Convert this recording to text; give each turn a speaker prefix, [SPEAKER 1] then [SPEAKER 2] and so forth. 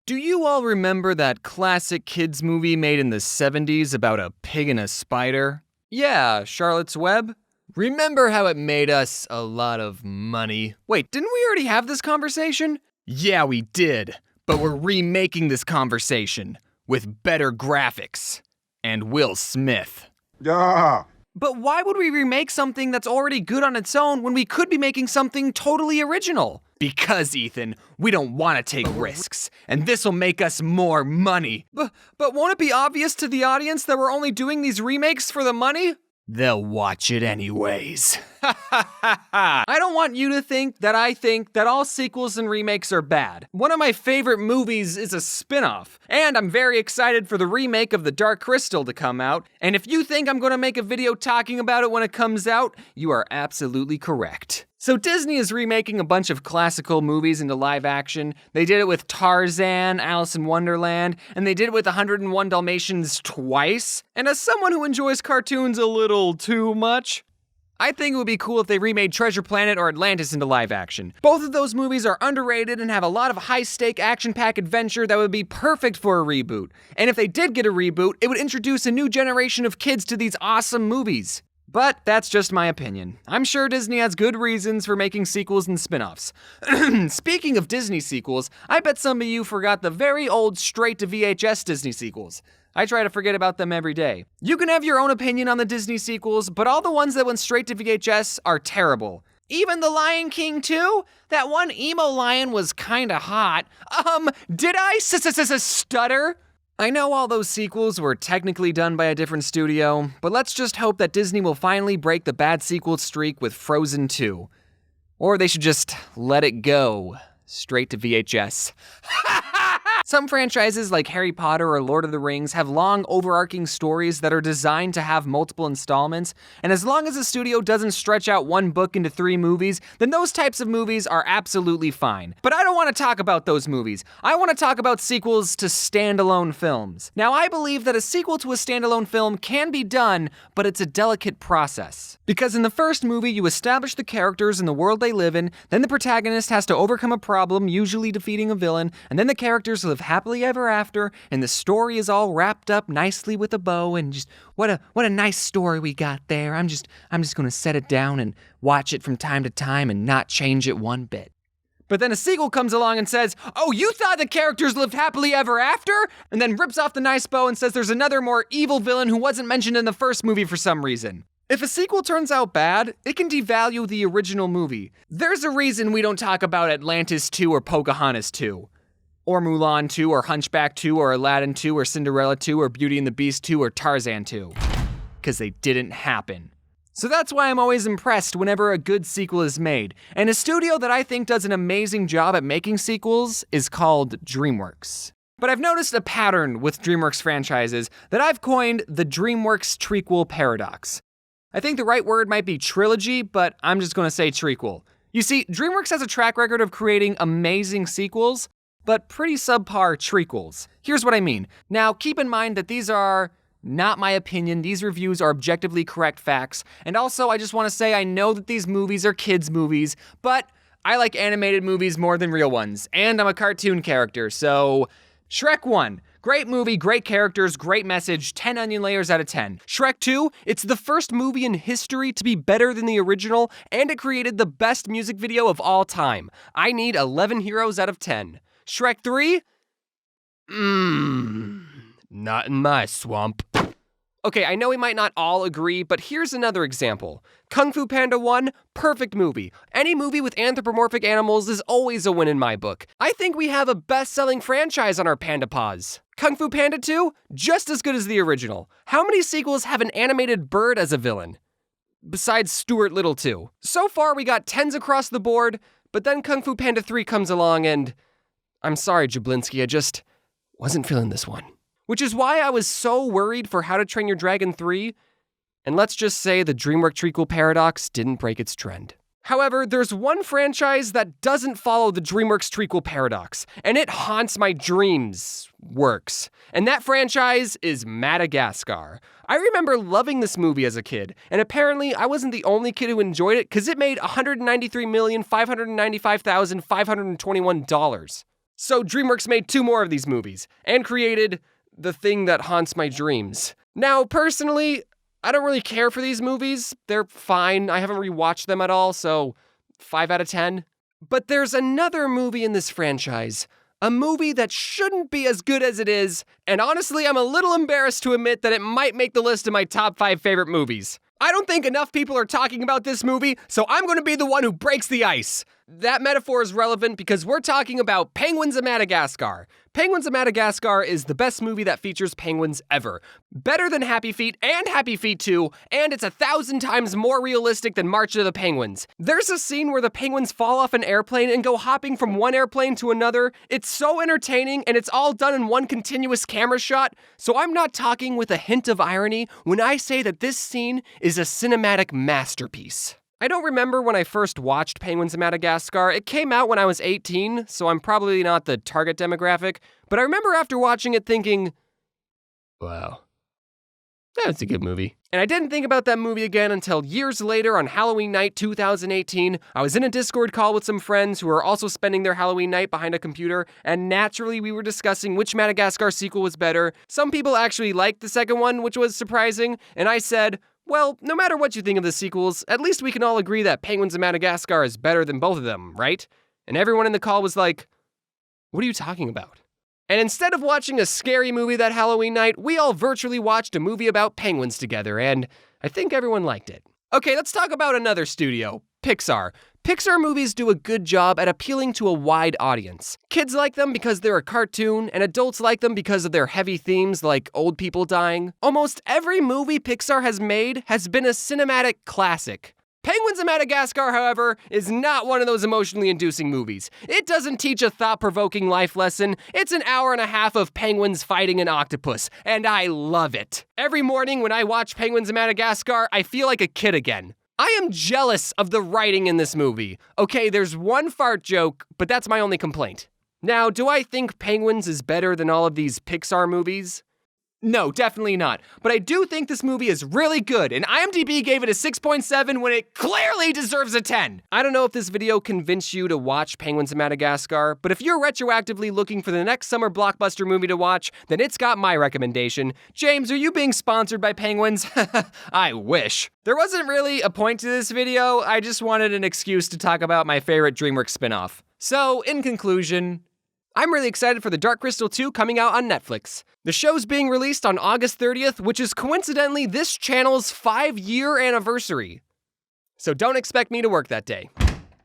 [SPEAKER 1] Do you all remember that classic kids movie made in the 70s about a pig and a spider? Yeah, Charlotte's Web? Remember how it made us a lot of money? Wait, didn't we already have this conversation? Yeah, we did. But we're remaking this conversation with better graphics and Will Smith.
[SPEAKER 2] Yeah.
[SPEAKER 1] But why would we remake something that's already good on its own when we could be making something totally original? Because, Ethan, we don't want to take risks, and this'll make us more money. But won't it be obvious to the audience that we're only doing these remakes for the money? They'll watch it anyways. I don't want you to think that I think that all sequels and remakes are bad. One of my favorite movies is a spin-off, and I'm very excited for the remake of The Dark Crystal to come out, and if you think I'm gonna make a video talking about it when it comes out, you are absolutely correct. So Disney is remaking a bunch of classical movies into live action. They did it with Tarzan, Alice in Wonderland, and they did it with 101 Dalmatians twice. And as someone who enjoys cartoons a little too much, I think it would be cool if they remade Treasure Planet or Atlantis into live action. Both of those movies are underrated and have a lot of high-stake action-packed adventure that would be perfect for a reboot. And if they did get a reboot, it would introduce a new generation of kids to these awesome movies. But that's just my opinion. I'm sure Disney has good reasons for making sequels and spin-offs. Speaking of Disney sequels, I bet some of you forgot the very old straight-to-VHS Disney sequels. I try to forget about them every day. You can have your own opinion on the Disney sequels, but all the ones that went straight to VHS are terrible. Even The Lion King 2? That one emo lion was kinda hot. Did I stutter? I know all those sequels were technically done by a different studio, but let's just hope that Disney will finally break the bad sequel streak with Frozen 2. Or they should just let it go, straight to VHS. Some franchises like Harry Potter or Lord of the Rings have long overarching stories that are designed to have multiple installments, and as long as a studio doesn't stretch out one book into 3 movies, then those types of movies are absolutely fine. But I don't want to talk about those movies. I want to talk about sequels to standalone films. Now, I believe that a sequel to a standalone film can be done, but it's a delicate process. Because in the first movie, you establish the characters and the world they live in, then the protagonist has to overcome a problem, usually defeating a villain, and then the characters live happily ever after, and the story is all wrapped up nicely with a bow, and just what a nice story we got there. I'm just gonna set it down and watch it from time to time and not change it one bit. But then a sequel comes along and says, "Oh, you thought the characters lived happily ever after?" And then rips off the nice bow and says there's another more evil villain who wasn't mentioned in the first movie for some reason. If a sequel turns out bad, it can devalue the original movie. There's a reason we don't talk about Atlantis 2 or Pocahontas 2. Or Mulan 2, or Hunchback 2, or Aladdin 2, or Cinderella 2, or Beauty and the Beast 2, or Tarzan 2. Because they didn't happen. So that's why I'm always impressed whenever a good sequel is made. And a studio that I think does an amazing job at making sequels is called DreamWorks. But I've noticed a pattern with DreamWorks franchises that I've coined the DreamWorks trequel paradox. I think the right word might be trilogy, but I'm just gonna say trequel. You see, DreamWorks has a track record of creating amazing sequels, but pretty subpar trequels. Here's what I mean. Now, keep in mind that these are not my opinion. These reviews are objectively correct facts. And also, I just want to say I know that these movies are kids' movies, but I like animated movies more than real ones. And I'm a cartoon character, so Shrek 1. Great movie, great characters, great message, 10 onion layers out of 10. Shrek 2, it's the first movie in history to be better than the original, and it created the best music video of all time. I need 11 heroes out of 10. Shrek 3? Not in my swamp. Okay, I know we might not all agree, but here's another example. Kung Fu Panda 1, perfect movie. Any movie with anthropomorphic animals is always a win in my book. I think we have a best-selling franchise on our Panda Paws. Kung Fu Panda 2, just as good as the original. How many sequels have an animated bird as a villain? Besides Stuart Little 2. So far, we got 10s across the board, but then Kung Fu Panda 3 comes along and I'm sorry, Jablinski, I just wasn't feeling this one. Which is why I was so worried for How to Train Your Dragon 3, and let's just say the DreamWorks trequel paradox didn't break its trend. However, there's one franchise that doesn't follow the DreamWorks trequel paradox, and it haunts my dreams works. And that franchise is Madagascar. I remember loving this movie as a kid, and apparently I wasn't the only kid who enjoyed it because it made $193,595,521.
[SPEAKER 2] So DreamWorks made 2 more of these movies, and created The Thing That Haunts My Dreams. Now, personally, I don't really care for these movies. They're fine. I haven't rewatched them at all, so 5 out of 10. But there's another movie in this franchise. A movie that shouldn't be as good as it is, and honestly, I'm a little embarrassed to admit that it might make the list of my top 5 favorite movies. I don't think enough people are talking about this movie, so I'm going to be the one who breaks the ice. That metaphor is relevant because we're talking about Penguins of Madagascar. Penguins of Madagascar is the best movie that features penguins ever. Better than Happy Feet and Happy Feet 2, and it's 1,000 times more realistic than March of the Penguins. There's a scene where the penguins fall off an airplane and go hopping from one airplane to another. It's so entertaining, and it's all done in one continuous camera shot, so I'm not talking with a hint of irony when I say that this scene is a cinematic masterpiece. I don't remember when I first watched Penguins of Madagascar. It came out when I was 18, so I'm probably not the target demographic, but I remember after watching it thinking, wow, that's a good movie. And I didn't think about that movie again until years later on Halloween night 2018. I was in a Discord call with some friends who were also spending their Halloween night behind a computer, and naturally we were discussing which Madagascar sequel was better. Some people actually liked the second one, which was surprising, and I said, well, no matter what you think of the sequels, at least we can all agree that Penguins of Madagascar is better than both of them, right? And everyone in the call was like, what are you talking about? And instead of watching a scary movie that Halloween night, we all virtually watched a movie about penguins together, and I think everyone liked it. Okay, let's talk about another studio, Pixar. Pixar movies do a good job at appealing to a wide audience. Kids like them because they're a cartoon, and adults like them because of their heavy themes like old people dying. Almost every movie Pixar has made has been a cinematic classic. Penguins of Madagascar, however, is not one of those emotionally inducing movies. It doesn't teach a thought-provoking life lesson. It's an hour and a half of penguins fighting an octopus, and I love it. Every morning when I watch Penguins of Madagascar, I feel like a kid again. I am jealous of the writing in this movie. Okay, there's one fart joke, but that's my only complaint. Now, do I think Penguins is better than all of these Pixar movies? No, definitely not. But I do think this movie is really good, and IMDb gave it a 6.7 when it clearly deserves a 10. I don't know if this video convinced you to watch Penguins of Madagascar, but if you're retroactively looking for the next summer blockbuster movie to watch, then it's got my recommendation. James, are you being sponsored by Penguins? I wish. There wasn't really a point to this video, I just wanted an excuse to talk about my favorite DreamWorks spinoff. So, in conclusion, I'm really excited for The Dark Crystal 2 coming out on Netflix. The show's being released on August 30th, which is coincidentally this channel's 5-year anniversary. So don't expect me to work that day.